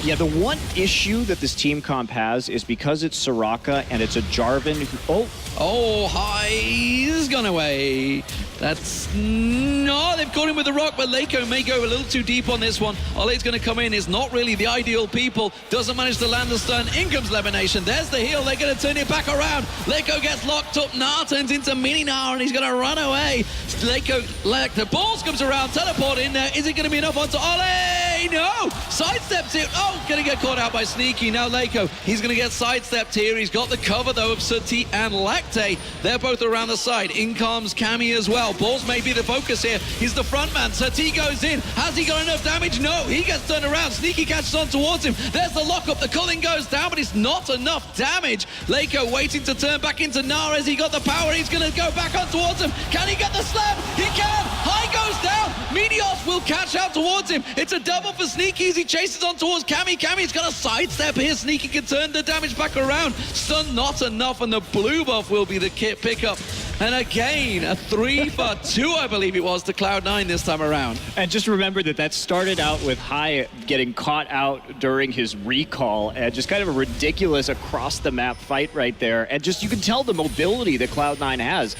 Yeah, the one issue that this team comp has is because it's Soraka and it's a Jarvan who... Oh, High's gone away. No, they've caught him with the rock, but Leko may go a little too deep on this one. Olleh's going to come in. It's not really the ideal people. Doesn't manage to land the stun. In comes LemonNation. There's the heal. They're going to turn it back around. Leko gets locked up. Nar turns into mini Nar, and he's going to run away. The balls comes around. Teleport in there. Is it going to be enough onto Olleh? No! Sidesteps it. Oh, going to get caught out by Sneaky. Now Leko, he's going to get sidestepped here. He's got the cover, though, of SirT and Lactea. They're both around the side. In comes Cammy as well. Balls may be the focus here. He's the front man. SirT goes in. Has he got enough damage? No. He gets turned around. Sneaky catches on towards him. There's the lockup. The culling goes down, but it's not enough damage. Leko waiting to turn back into Nar. Has he got the power? He's going to go back on towards him. Can he get the slam? He can. High goes down. Meteos will catch out towards him. It's a double for Sneaky as he chases on towards Cammy. Cammy's got a sidestep here. Sneaky can turn the damage back around. Stun not enough, and the blue buff will be the kit pickup. And again, a 3 for 2, I believe it was, to Cloud9 this time around. And just remember that started out with Hai getting caught out during his recall, and just kind of a ridiculous across-the-map fight right there. And just, you can tell the mobility that Cloud9 has,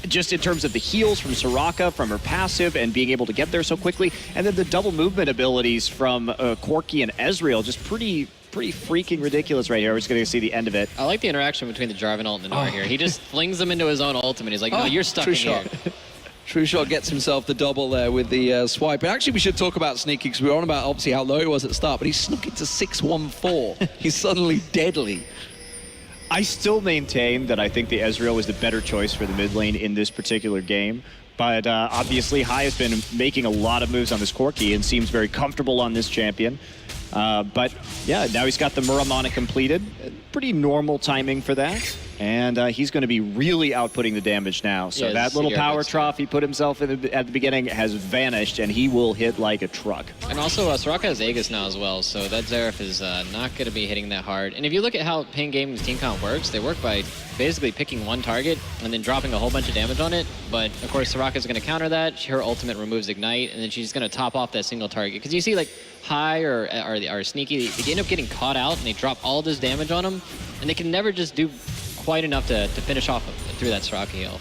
just in terms of the heals from Soraka, from her passive, and being able to get there so quickly. And then the double movement abilities from Corki and Ezreal, just pretty freaking ridiculous right here. We're just going to see the end of it. I like the interaction between the Jarvan ult and the Gnar here. He just flings them into his own ultimate. He's like, no, you're stuck in here. TrueShot gets himself the double there with the swipe. But actually, we should talk about Sneaky, because we were on about obviously how low he was at the start, but he snuck into 6-1-4. He's suddenly deadly. I still maintain that I think the Ezreal was the better choice for the mid lane in this particular game. But obviously, Hai has been making a lot of moves on this Corki and seems very comfortable on this champion. But yeah, now he's got the Muramana completed. Pretty normal timing for that. And he's going to be really outputting the damage now. So that little power trough he put himself in at the beginning has vanished, and he will hit like a truck. And also, Soraka has Aegis now as well, so that Xerath is not going to be hitting that hard. And if you look at how paiN Gaming's team count works, they work by basically picking one target and then dropping a whole bunch of damage on it. But of course, Soraka's going to counter that. Her ultimate removes Ignite, and then she's going to top off that single target. Because you see, like, Hai or Sneaky, they end up getting caught out, and they drop all this damage on them, and they can never just do quite enough to finish off through that Soraka heal.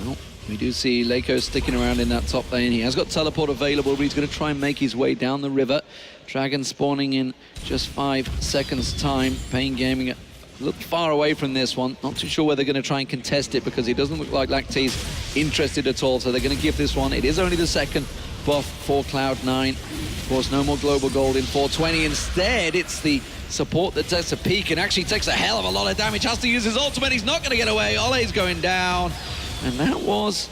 Well, we do see Leko sticking around in that top lane. He has got teleport available, but he's going to try and make his way down the river. Dragon spawning in just 5 seconds time. paiN Gaming a little far away from this one. Not too sure whether they're going to try and contest it, because he doesn't look like Lactea's interested at all. So they're going to give this one. It is only the second buff for Cloud9. Of course, no more global gold in 420. Instead, it's the support that takes a peek and actually takes a hell of a lot of damage. Has to use his ultimate. He's not going to get away. Olleh's going down. And that was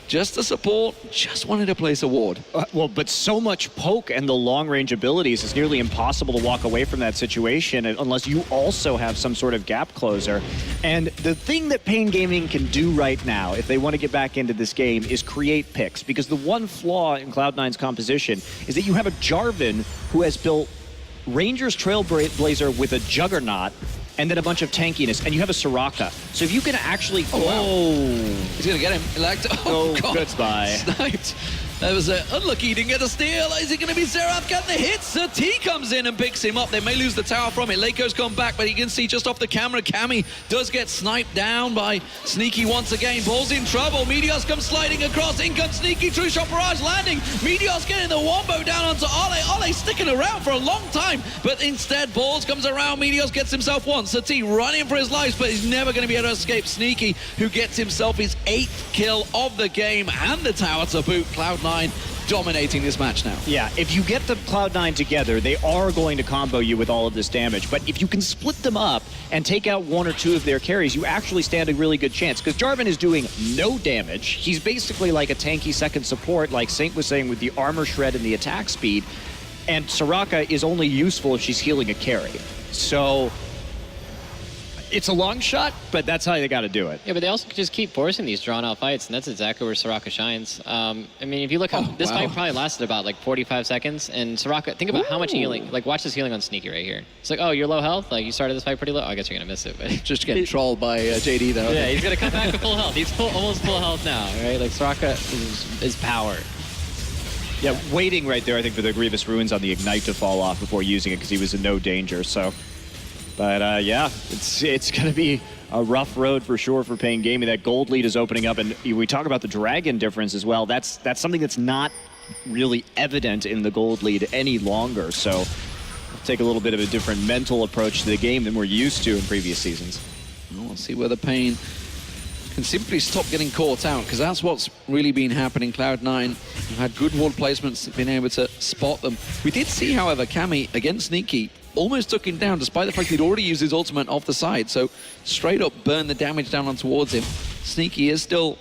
just the support. Just wanted to place a ward. Well, but so much poke and the long-range abilities, it's nearly impossible to walk away from that situation unless you also have some sort of gap closer. And the thing that paiN Gaming can do right now, if they want to get back into this game, is create picks. Because the one flaw in Cloud9's composition is that you have a Jarvan who has built Ranger's Trailblazer with a Juggernaut and then a bunch of tankiness, and you have a Soraka. So if you can actually... He's going to get him. Oh, God. Goodbye. Sniped. That was unlucky. He didn't get a steal. Is it going to be Xerath getting the hit? SirT comes in and picks him up. They may lose the tower from it. Leko's come back, but you can see just off the camera, Cammy does get sniped down by Sneaky once again. Ball's in trouble. Meteos comes sliding across. In comes Sneaky. True shot barrage landing. Meteos getting the wombo down onto Olleh. Olleh sticking around for a long time, but instead Balls comes around. Meteos gets himself one. SirT running for his life, but he's never going to be able to escape Sneaky, who gets himself his 8th kill of the game and the tower to boot. Cloud9 dominating this match now. Yeah, if you get the Cloud9 together, they are going to combo you with all of this damage. But if you can split them up and take out 1 or 2 of their carries, you actually stand a really good chance. Because Jarvan is doing no damage. He's basically like a tanky second support, like Saint was saying, with the armor shred and the attack speed. And Soraka is only useful if she's healing a carry. So it's a long shot, but that's how they got to do it. Yeah, but they also just keep forcing these drawn-out fights, and that's exactly where Soraka shines. I mean, if you look how this fight probably lasted about like 45 seconds, and Soraka, think about how much healing. Like, watch this healing on Sneaky right here. It's like, oh, you're low health. Like, you started this fight pretty low. Oh, I guess you're gonna miss it, but just getting trolled by JD though. Yeah, he's gonna come back to full health. He's almost full health now, right? Like, Soraka is power. Yeah, waiting right there, I think, for the Grievous Ruins on the Ignite to fall off before using it, because he was in no danger. So, but yeah, it's going to be a rough road for sure for paiN Gaming. That gold lead is opening up, and we talk about the Dragon difference as well. That's something that's not really evident in the gold lead any longer. So we'll take a little bit of a different mental approach to the game than we're used to in previous seasons. We'll see whether paiN can simply stop getting caught out, because that's what's really been happening. Cloud9 have had good ward placements, been able to spot them. We did see, however, Cammy against Sneaky almost took him down, despite the fact he'd already used his ultimate off the side. So straight up burned the damage down on towards him. Sneaky is still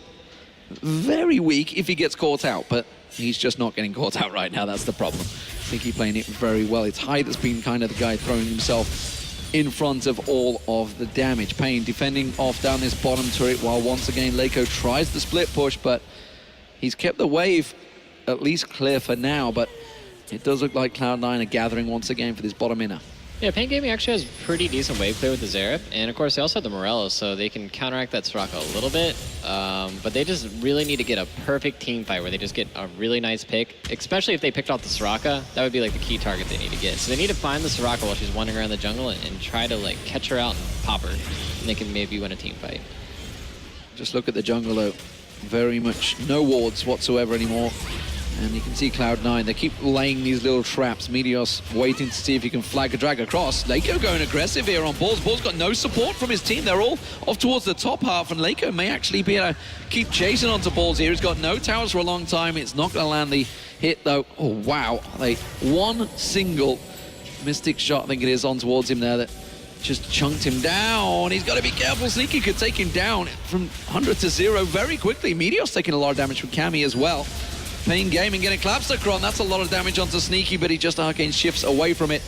very weak if he gets caught out, but he's just not getting caught out right now. That's the problem. Sneaky playing it very well. It's Hyde that's been kind of the guy throwing himself in front of all of the damage. paiN defending off down this bottom turret, while once again Leko tries the split push, but he's kept the wave at least clear for now. But it does look like Cloud9 are gathering once again for this bottom inner. Yeah, paiN Gaming actually has pretty decent wave clear with the Xerath, and of course they also have the Morello, so they can counteract that Soraka a little bit, but they just really need to get a perfect team fight where they just get a really nice pick, especially if they picked off the Soraka. That would be like the key target they need to get. So they need to find the Soraka while she's wandering around the jungle and try to like catch her out and pop her, and they can maybe win a team fight. Just look at the jungle though. Very much no wards whatsoever anymore. And you can see Cloud9, they keep laying these little traps. Meteos waiting to see if he can flag a drag across. Leko going aggressive here on Balls. Balls got no support from his team. They're all off towards the top half, and Leko may actually be able to keep chasing onto Balls here. He's got no towers for a long time. It's not going to land the hit, though. Oh, wow. One single Mystic shot, I think it is, on towards him there that just chunked him down. He's got to be careful. Sneaky could take him down from 100 to 0 very quickly. Meteos taking a lot of damage from Cammy as well. paiN Gaming getting collapsed across. That's a lot of damage onto Sneaky, but he just arcane shifts away from it.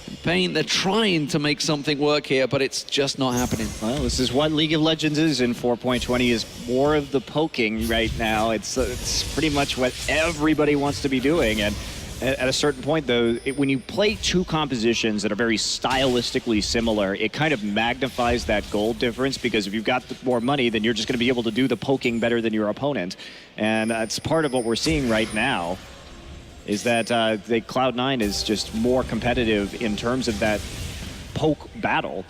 And paiN, they're trying to make something work here, but it's just not happening. Well, this is what League of Legends is in 4.20, is more of the poking right now. It's pretty much what everybody wants to be doing. And at a certain point, though, when you play two compositions that are very stylistically similar, it kind of magnifies that gold difference, because if you've got more money, then you're just going to be able to do the poking better than your opponent. And that's part of what we're seeing right now, is that the Cloud9 is just more competitive in terms of that poke battle.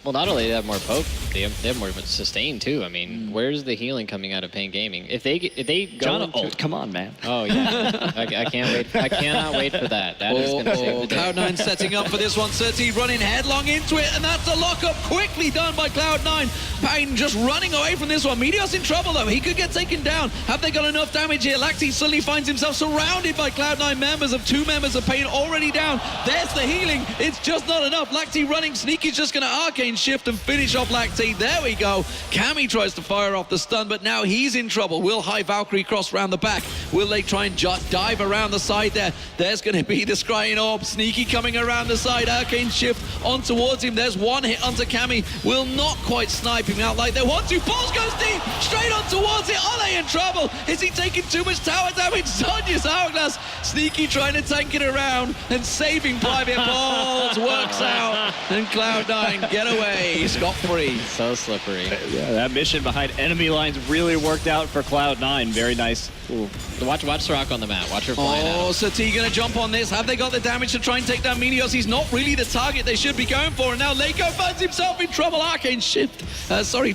Well, not only do they have more poke, they have more sustain too. I mean, where's the healing coming out of paiN Gaming? If they go John, into... come on, man. Oh yeah, I can't wait. I cannot wait for that. That is going to save the day. Cloud9 setting up for this one. SirT running headlong into it, and that's a lockup quickly done by Cloud9. paiN just running away from this one. Meteos in trouble though. He could get taken down. Have they got enough damage here? Lactea suddenly finds himself surrounded by Cloud9 members. Of two members of paiN already down. There's the healing. It's just not enough. Lactea running. Sneaky's just going to arcane shift and finish off Lactea. There we go. Cammy tries to fire off the stun, but now he's in trouble. Will High Valkyrie cross round the back? Will they try and dive around the side there? There's going to be the scrying orb. Sneaky coming around the side. Arcane shift on towards him. There's one hit onto Cammy. Will not quite snipe him out like they want to. Balls goes deep. Straight on towards it. Olleh in trouble. Is he taking too much tower damage? Sonya's Hourglass. Sneaky trying to tank it around and saving Private Balls. Works out. And Cloud9 get away. Scot-free. So slippery. Yeah, that mission behind enemy lines really worked out for Cloud9. Very nice. Ooh. Watch Soraka on the mat. Watch her flying out. Oh, SirT gonna jump on this. Have they got the damage to try and take down Meteos? He's not really the target they should be going for. And now Leko finds himself in trouble. Arcane shift.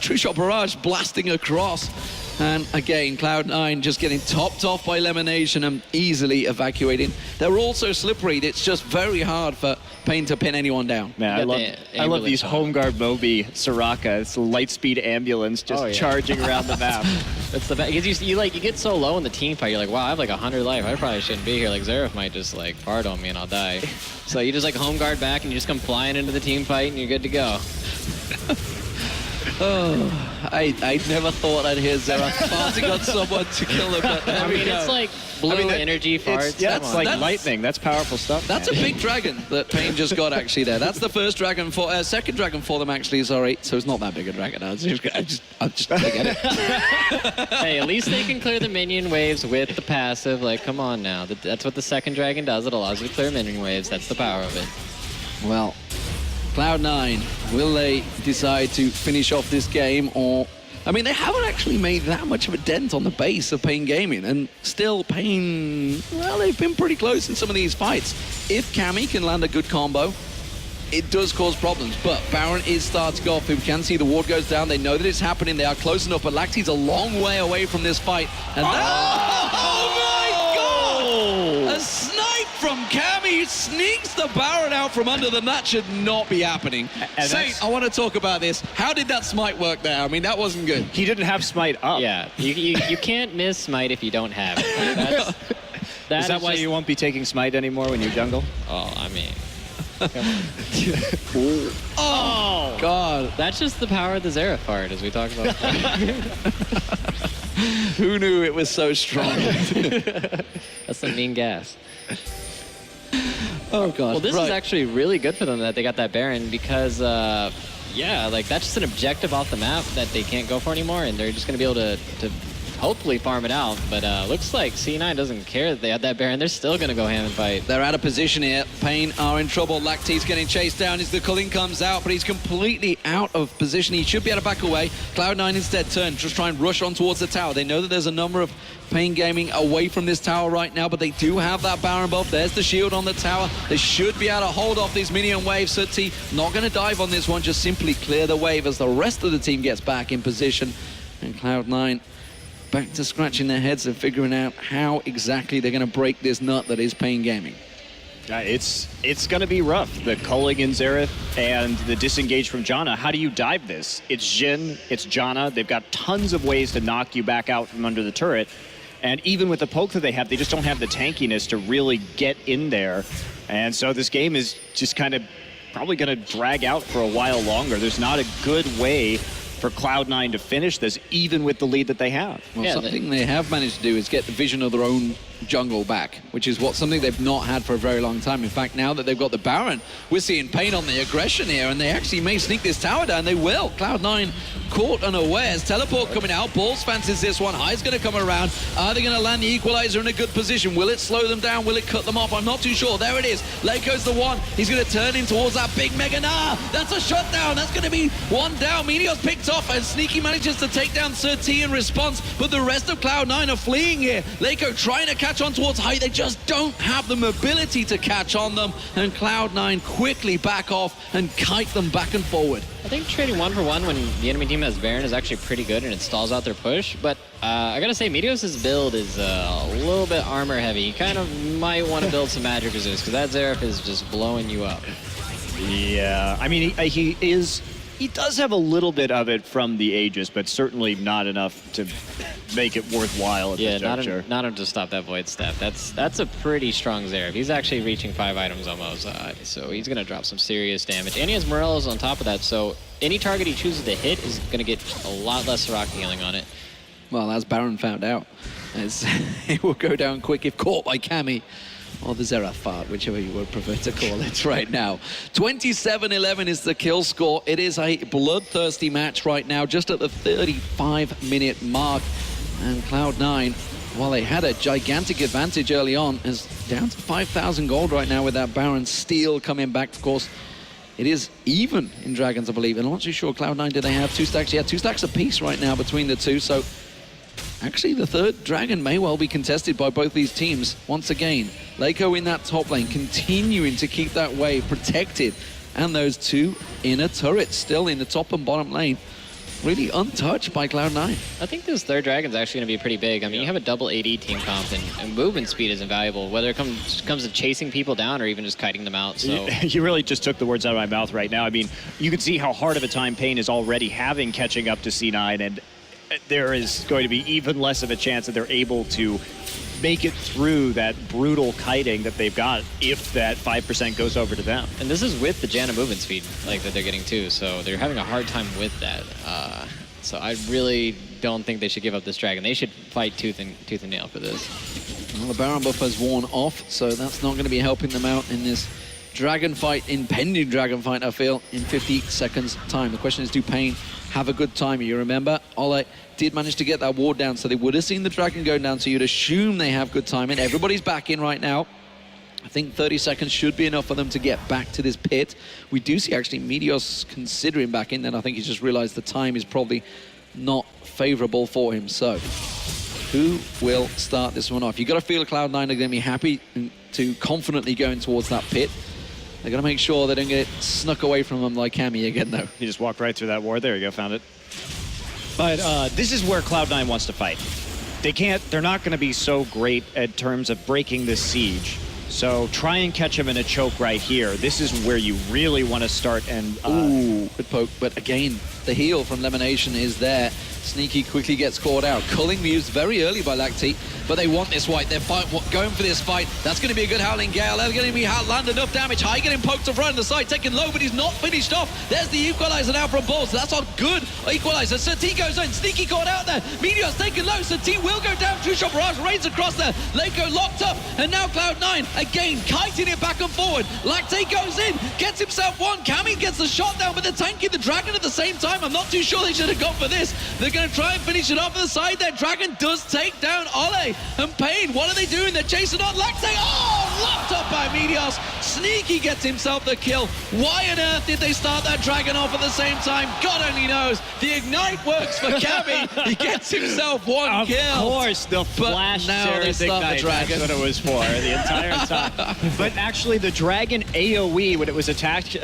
True Shot Barrage blasting across. And again, Cloud9 just getting topped off by LemonNation and easily evacuating. They're also slippery. It's just very hard for paiN to pin anyone down. Man, I love these home guard Moby Soraka. It's a light speed ambulance just charging around the map. It's the best, because you get so low in the team fight. You're like, wow, I have like 100 life. I probably shouldn't be here. Like Xerath might just like fart on me and I'll die. So you just like home guard back and you just come flying into the team fight and you're good to go. Oh, I never thought I'd hear Xerath farting on someone to kill him, but there we go. It's like blue energy farts. That's like lightning. That's powerful stuff. That's a big dragon that paiN just got actually there. That's the first dragon for, second dragon for them actually, sorry. So it's not that big a dragon. I just forget it. Hey, at least they can clear the minion waves with the passive. Like, come on now. That's what the second dragon does. It allows you to clear minion waves. That's the power of it. Well, Cloud9, will they decide to finish off this game, or... I mean, they haven't actually made that much of a dent on the base of paiN Gaming, and still paiN, well, they've been pretty close in some of these fights. If Cammy can land a good combo, it does cause problems. But Baron is starting off. We can see the ward goes down. They know that it's happening. They are close enough, but Lactea's a long way away from this fight. And oh my God! A snipe from Cammy sneaks the Baron out from under them. That should not be happening. Saint, I want to talk about this. How did that smite work there? I mean, that wasn't good. He didn't have smite up. Yeah, you can't miss smite if you don't have it. Is that why you won't be taking smite anymore when you jungle? Oh, I mean... Oh, God. That's just the power of the Xerath part, as we talked about. Who knew it was so strong? That's some mean gas. Oh, God. Well, this is actually really good for them that they got that Baron because, yeah, like that's just an objective off the map that they can't go for anymore, and they're just going to be able to hopefully farm it out. But looks like C9 doesn't care that they had that Baron. They're still going to go ham and fight. They're out of position here. paiN are in trouble. Lactea's getting chased down as the culling comes out, but he's completely out of position. He should be able to back away. Cloud9 instead turn, just try and rush on towards the tower. They know that there's a number of paiN Gaming away from this tower right now, but they do have that Baron buff. There's the shield on the tower. They should be able to hold off these minion waves. SirT not going to dive on this one, just simply clear the wave as the rest of the team gets back in position. And Cloud9 back to scratching their heads and figuring out how exactly they're going to break this nut that is paiN Gaming. It's going to be rough. The culling in Xerath and the disengage from Janna. How do you dive this? It's Jhin, it's Janna. They've got tons of ways to knock you back out from under the turret. And even with the poke that they have, they just don't have the tankiness to really get in there. And so this game is just kind of probably going to drag out for a while longer. There's not a good way for Cloud9 to finish this, even with the lead that they have. Well, something they have managed to do is get the vision of their own jungle back, which is something they've not had for a very long time. In fact, now that they've got the Baron, we're seeing paiN on the aggression here, and they actually may sneak this tower down. They will. Cloud9 caught unawares. Teleport coming out. Balls fancies this one. High's going to come around. Are they going to land the equalizer in a good position? Will it slow them down? Will it cut them off? I'm not too sure. There it is. Leko's the one. He's going to turn in towards that big Mega. Nah, that's a shutdown. That's going to be one down. Meteos picked off, and Sneaky manages to take down SirT in response, but the rest of Cloud9 are fleeing here. Leko trying to catch on towards High. They just don't have the mobility to catch on them, and Cloud9 quickly back off and kite them back and forward. I think trading 1-for-1 when the enemy team has Baron is actually pretty good and it stalls out their push, but I gotta say Meteos' build is a little bit armor heavy. You kind of might want to build some magic resist because that Xerath is just blowing you up. Yeah, I mean, he does have a little bit of it from the Aegis, but certainly not enough to make it worthwhile at this juncture. Yeah, not enough to stop that Void Step. That's a pretty strong Xerath. He's actually reaching 5 items almost, so he's going to drop some serious damage. And he has Morello's on top of that, so any target he chooses to hit is going to get a lot less rock healing on it. Well, as Baron found out, it will go down quick if caught by Cammy. Or the Xerath fart, whichever you would prefer to call it right now. 27-11 is the kill score. It is a bloodthirsty match right now, just at the 35-minute mark. And Cloud9, while they had a gigantic advantage early on, is down to 5,000 gold right now with that Baron Steel coming back. Of course, it is even in Dragons, I believe. And I'm not too sure, Cloud9, do they have 2 stacks? Yeah, 2 stacks apiece right now between the two. So actually, the third Dragon may well be contested by both these teams. Once again, Leko in that top lane, continuing to keep that wave protected. And those 2 inner turrets still in the top and bottom lane, really untouched by Cloud9. I think this third Dragon's actually going to be pretty big. I mean, you have a double AD team comp, and movement speed is invaluable, whether it comes to chasing people down or even just kiting them out. So you really just took the words out of my mouth right now. I mean, you can see how hard of a time paiN is already having catching up to C9, and there is going to be even less of a chance that they're able to make it through that brutal kiting that they've got if that 5% goes over to them. And this is with the Janna movement speed that they're getting too, so they're having a hard time with that. So I really don't think they should give up this Dragon. They should fight tooth and nail for this. Well, the Baron buff has worn off, so that's not going to be helping them out in this Dragon fight, impending Dragon fight, I feel, in 50 seconds time. The question is, do paiN have a good time? You remember, Olleh did manage to get that ward down, so they would have seen the Dragon go down, so you'd assume they have good timing. Everybody's back in right now. I think 30 seconds should be enough for them to get back to this pit. We do see actually Meteos considering back in, then I think he's just realized the time is probably not favorable for him. So who will start this one off? You got to feel Cloud9 are going to be happy to confidently going towards that pit. They're going to make sure they don't get snuck away from them like Cammy again, though. He just walked right through that ward. There you go, found it. But this is where Cloud9 wants to fight. They're not going to be so great in terms of breaking this siege. So try and catch him in a choke right here. This is where you really want to start and... Ooh, good poke. But again, the heal from LemonNation is there. Sneaky quickly gets caught out. Culling moves very early by Lactea, but they want this fight. They're going for this fight. That's going to be a good Howling Gale. They're going to be land enough damage. High getting poked to front of the side, taken low, but he's not finished off. There's the equalizer now from Ball, so that's a good equalizer. SirT goes in. Sneaky caught out there. Meteos taken low. SirT will go down. True Shot Barrage raids across there. Leko locked up, and now Cloud9 again kiting it back and forward. Lactea goes in, gets himself one. Cammy gets the shot down, but they're tanking the Dragon at the same time. I'm not too sure they should have gone for this. They're going to try and finish it off on the side there. Dragon does take down Olleh and paiN. What are they doing? They're chasing on Lactea. Oh, locked up by Meteos. Sneaky gets himself the kill. Why on earth did they start that Dragon off at the same time? God only knows. The Ignite works for Cammy. He gets himself one kill. Of course, the flash now they SirT start the Ignite. Dragon. That's what it was for the entire time. But actually, the Dragon AoE, when it was attacking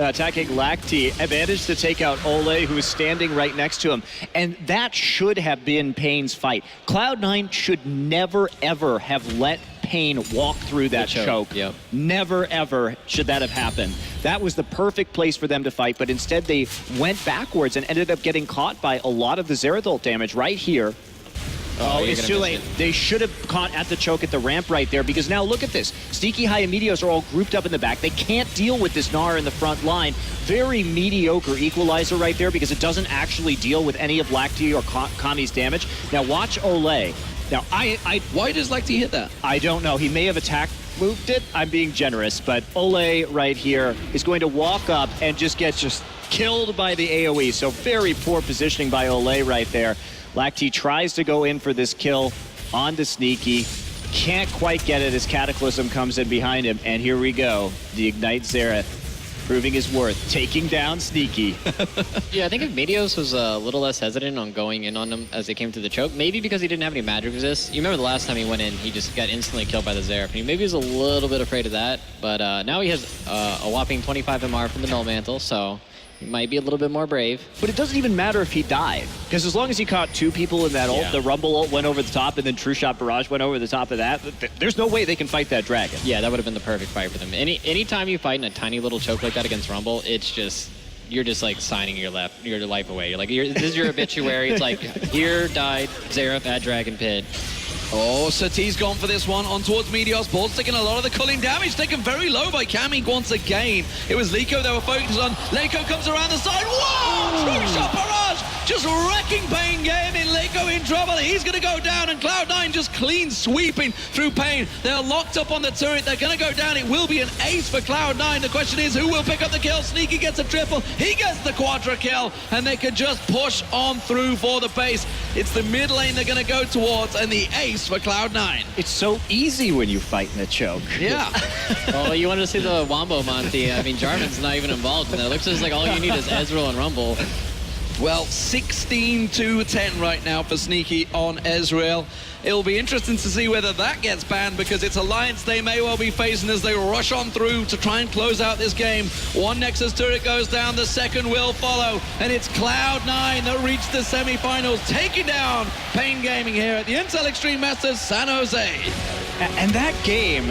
Lactea, managed to take out Olleh, who was standing right next to him. And that should have been paiN's fight. Cloud9 should never, ever have let paiN walk through that choke. Yep. Never, ever should that have happened. That was the perfect place for them to fight, but instead they went backwards and ended up getting caught by a lot of the Zerathult damage right here. Oh, it's too late. They should have caught at the choke at the ramp right there, because now look at this. Sneaky, High, and Meteos are all grouped up in the back. They can't deal with this Gnar in the front line. Very mediocre equalizer right there, because it doesn't actually deal with any of Lactea or Kami's damage. Now watch Olleh. Now, why does Lactea hit that? I don't know. He may have moved it. I'm being generous, but Olleh right here is going to walk up and just get killed by the AoE. So very poor positioning by Olleh right there. Lactea tries to go in for this kill onto Sneaky. Can't quite get it as Cataclysm comes in behind him. And here we go. The Ignite Xerath proving his worth, taking down Sneaky. Yeah, I think if Meteos was a little less hesitant on going in on him as they came to the choke, maybe because he didn't have any magic resist. You remember the last time he went in, he just got instantly killed by the Xerath. Maybe he was a little bit afraid of that, but now he has a whopping 25 MR from the Null Mantle, so he might be a little bit more brave. But it doesn't even matter if he died, because as long as he caught two people in that ult, the Rumble ult went over the top, and then True Shot Barrage went over the top of that, there's no way they can fight that Dragon. Yeah, that would have been the perfect fight for them. Anytime you fight in a tiny little choke like that against Rumble, it's just, you're just like signing your life away. You're like, this is your obituary. It's like, here died Xerath at Dragon Pit. Oh, SirT's gone for this one on towards Meteos. Ball's taking a lot of the culling damage, taken very low by Cammy once again. It was Leko they were focused on. Leko comes around the side. Whoa! True Shot Barrage just wrecking paiN game in Leko in trouble. He's going to go down, and Cloud9 just clean sweeping through paiN. They're locked up on the turret. They're going to go down. It will be an ace for Cloud9. The question is, who will pick up the kill? Sneaky gets a triple. He gets the quadra kill, and they can just push on through for the base. It's the mid lane they're going to go towards, and the ace for Cloud9. It's so easy when you fight in a choke. Yeah. Well, you wanted to see the Wombo Monty. I mean, Jarvan's not even involved in that. It looks just like all you need is Ezreal and Rumble. Well, 16-10 right now for Sneaky on Ezreal. It'll be interesting to see whether that gets banned, because it's Alliance they may well be facing as they rush on through to try and close out this game. One Nexus turret goes down, the second will follow, and it's Cloud9 that reached the semi-finals, taking down paiN Gaming here at the Intel Extreme Masters San Jose. And that game,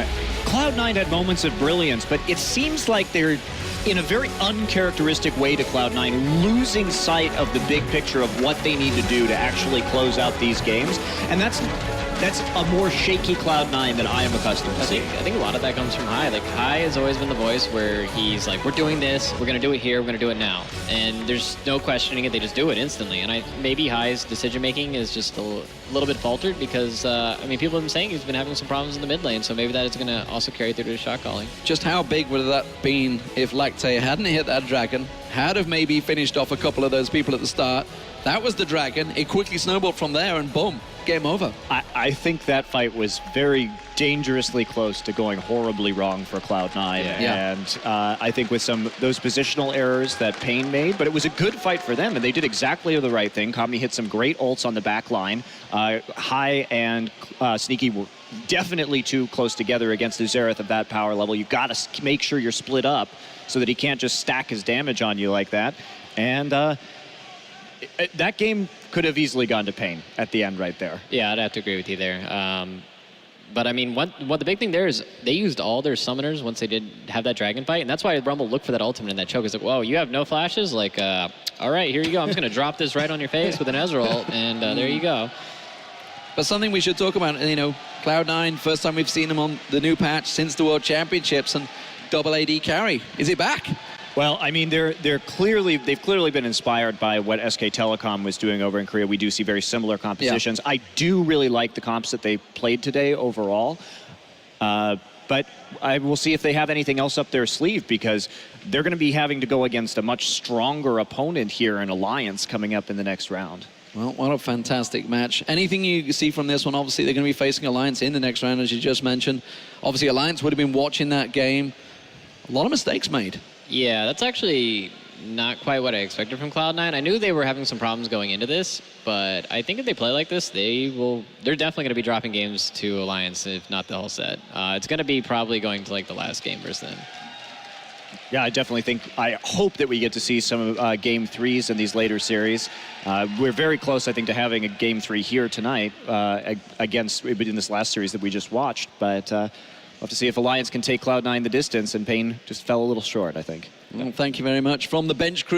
Cloud9 had moments of brilliance, but it seems like they're, in a very uncharacteristic way to Cloud9, losing sight of the big picture of what they need to do to actually close out these games. And that's a more shaky Cloud9 than I am accustomed to seeing. I think a lot of that comes from High. Like, High has always been the voice where he's like, we're doing this, we're going to do it here, we're going to do it now. And there's no questioning it, they just do it instantly. And maybe High's decision-making is just a little bit faltered because, I mean, people have been saying he's been having some problems in the mid lane, so maybe that is going to also carry through to his shot calling. Just how big would that been if Lactea hadn't hit that Dragon, had have maybe finished off a couple of those people at the start, That was the dragon. It quickly snowballed from there, and boom, game over. I think that fight was very dangerously close to going horribly wrong for Cloud9. Yeah. And I think with those positional errors that paiN made, but it was a good fight for them, and they did exactly the right thing. Kami hit some great ults on the back line. High and Sneaky were definitely too close together against the Xerath of that power level. You've got to make sure you're split up so that he can't just stack his damage on you like that. And that game could have easily gone to paiN at the end right there. Yeah, I'd have to agree with you there. But I mean, what the big thing there is they used all their summoners once they did have that dragon fight, and that's why Rumble looked for that ultimate and that choke. It's like, whoa, you have no flashes? Like, all right, here you go. I'm just going to drop this right on your face with an Ezreal ult, and there you go. But something we should talk about, you know, Cloud9, first time we've seen them on the new patch since the World Championships, and double AD carry. Is it back? Well, I mean, they've clearly been inspired by what SK Telecom was doing over in Korea. We do see very similar compositions. Yeah. I do really like the comps that they played today overall. But I will see if they have anything else up their sleeve, because they're going to be having to go against a much stronger opponent here in Alliance coming up in the next round. Well, what a fantastic match. Anything you see from this one? Obviously, they're going to be facing Alliance in the next round, as you just mentioned. Obviously, Alliance would have been watching that game. A lot of mistakes made. Yeah, that's actually not quite what I expected from Cloud9. I knew they were having some problems going into this, but I think if they play like this, they're definitely going to be dropping games to Alliance, if not the whole set. It's going to be probably going to like the last game versus them. Yeah, I hope that we get to see some game 3s in these later series. We're very close, I think, to having a game 3 here tonight in this last series that we just watched. But we'll have to see if Alliance can take Cloud9 the distance, and paiN just fell a little short, I think. Well, thank you very much. From the bench crew.